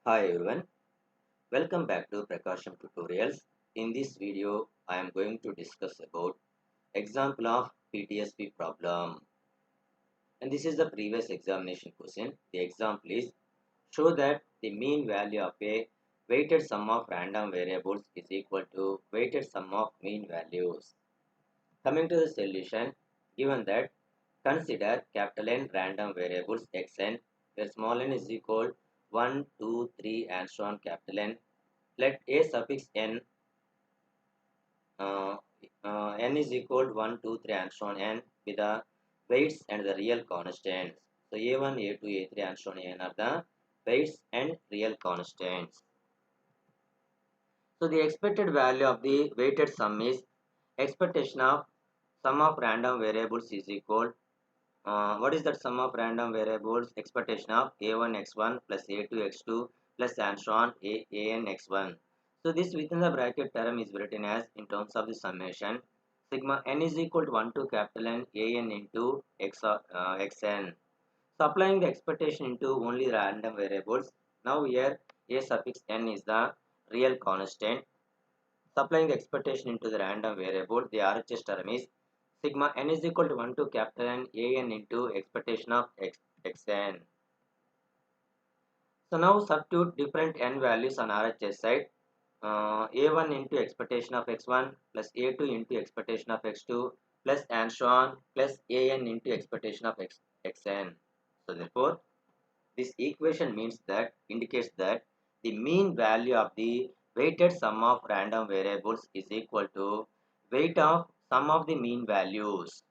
Hi everyone, welcome back to PRAKASAM tutorials. In this video, I am going to discuss about example of PTSP problem. And this is the previous examination question. The example is show that the mean value of a weighted sum of random variables is equal to weighted sum of mean values. Coming to the solution, given that consider capital N random variables xn where small n is equal 1, 2, 3 and so on capital N. Let a suffix n uh, n is equal to 1, 2, 3 and so on n with the weights and the real constants. So a1, a2, a3 and so on n are the weights and real constants. So the expected value of the weighted sum is expectation of sum of random variables is equal. What is that sum of random variables? Expectation of a1 x1 plus a2 x2 plus and so on an x1. So this within the bracket term is written as in terms of the summation sigma n is equal to 1 to capital N an into xn. So applying the expectation into only random variables. Now here a suffix n is the real constant. Supplying the expectation into the random variable, the RHS term is sigma n is equal to 1 to capital N an into expectation of xn. So now substitute different n values on RHS side. A1 into expectation of x1 plus a2 into expectation of x2 plus and so on plus an into expectation of xn. So therefore, this equation means that indicates that the mean value of the weighted sum of random variables is equal to weight of sum of the mean values.